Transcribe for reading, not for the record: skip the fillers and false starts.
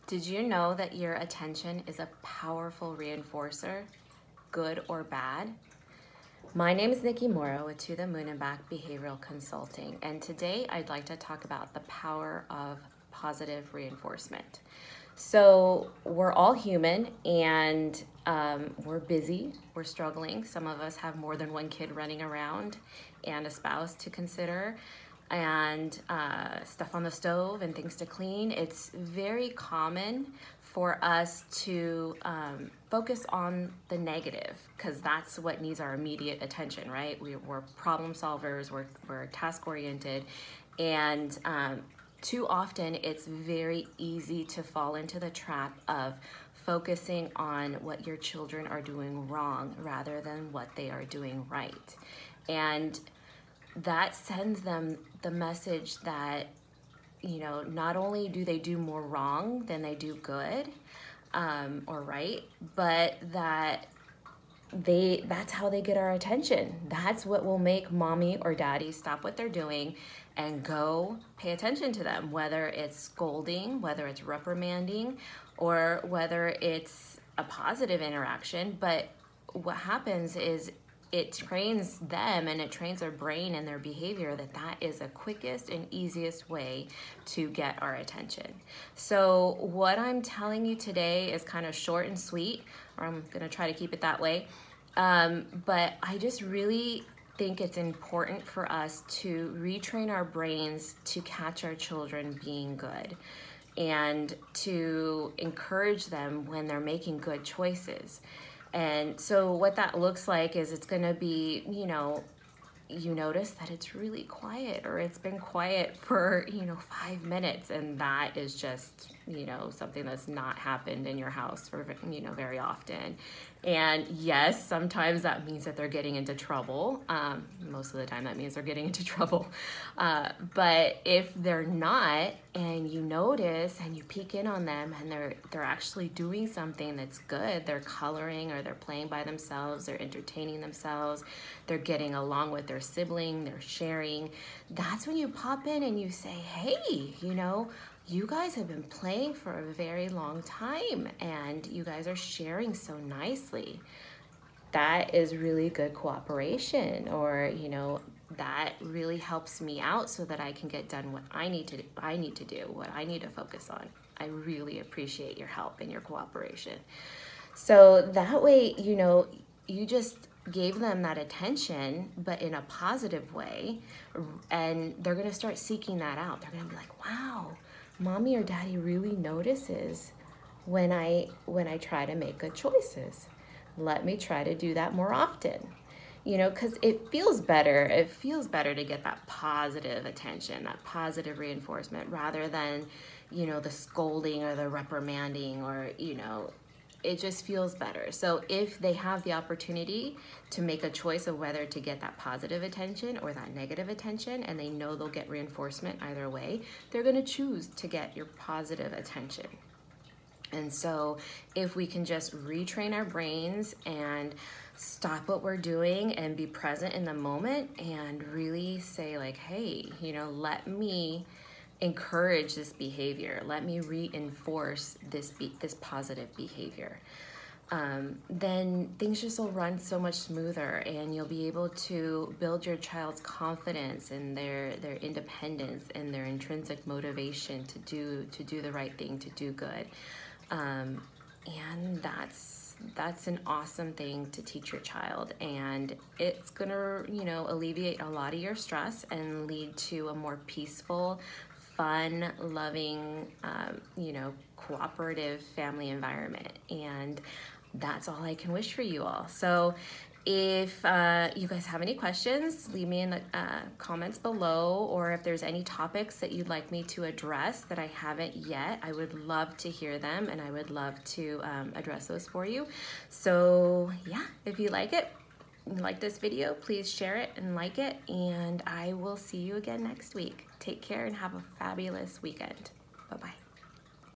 Did you know that your attention is a powerful reinforcer, good or bad? My name is Nikki Morrow with To the Moon and Back Behavioral Consulting, and today I'd like to talk about the power of positive reinforcement. So we're all human and we're busy, we're struggling. Some of us have more than one kid running around and a spouse to consider, and stuff on the stove and things to clean. It's very common for us to focus on the negative because that's what needs our immediate attention, right? We're problem solvers, we're task oriented, and too often it's very easy to fall into the trap of focusing on what your children are doing wrong rather than what they are doing right. And that sends them the message that, you know, not only do they do more wrong than they do good or right, but that's how they get our attention. That's what will make mommy or daddy stop what they're doing and go pay attention to them, whether it's scolding, whether it's reprimanding, or whether it's a positive interaction. But what happens is it trains them and it trains their brain and their behavior that is the quickest and easiest way to get our attention. So what I'm telling you today is kind of short and sweet, or I'm gonna try to keep it that way. But I just really think it's important for us to retrain our brains to catch our children being good and to encourage them when they're making good choices. And so what that looks like is it's gonna be, you notice that it's really quiet, or it's been quiet for, 5 minutes, and that is just, something that's not happened in your house for, very often. And yes, sometimes that means that they're getting into trouble. Most of the time that means they're getting into trouble. But if they're not, and you notice and you peek in on them and they're actually doing something that's good, they're coloring or they're playing by themselves, they're entertaining themselves, they're getting along with their sibling, they're sharing, that's when you pop in and you say, hey, you guys have been playing for a very long time and you guys are sharing so nicely. That is really good cooperation, or that really helps me out so that I can get done what I need to do, what I need to focus on. I really appreciate your help and your cooperation. So that way, you just gave them that attention, but in a positive way, and they're gonna start seeking that out. They're gonna be like, wow, mommy or daddy really notices when I try to make good choices. Let me try to do that more often. Because it feels better. It feels better to get that positive attention, that positive reinforcement, rather than, the scolding or the reprimanding, or, it just feels better. So if they have the opportunity to make a choice of whether to get that positive attention or that negative attention, and they know they'll get reinforcement either way, they're gonna choose to get your positive attention. And so if we can just retrain our brains and stop what we're doing and be present in the moment and really say like, hey, let me encourage this behavior. Let me reinforce this positive behavior. Then things just will run so much smoother, and you'll be able to build your child's confidence and their independence and their intrinsic motivation to do the right thing, to do good. And that's an awesome thing to teach your child, and it's gonna alleviate a lot of your stress and lead to a more peaceful, fun, loving, cooperative family environment. And that's all I can wish for you all. So if you guys have any questions, leave me in the comments below, or if there's any topics that you'd like me to address that I haven't yet, I would love to hear them, and I would love to address those for you. So yeah, if you like this video, please share it and like it, and I will see you again next week. Take care and have a fabulous weekend. Bye-bye.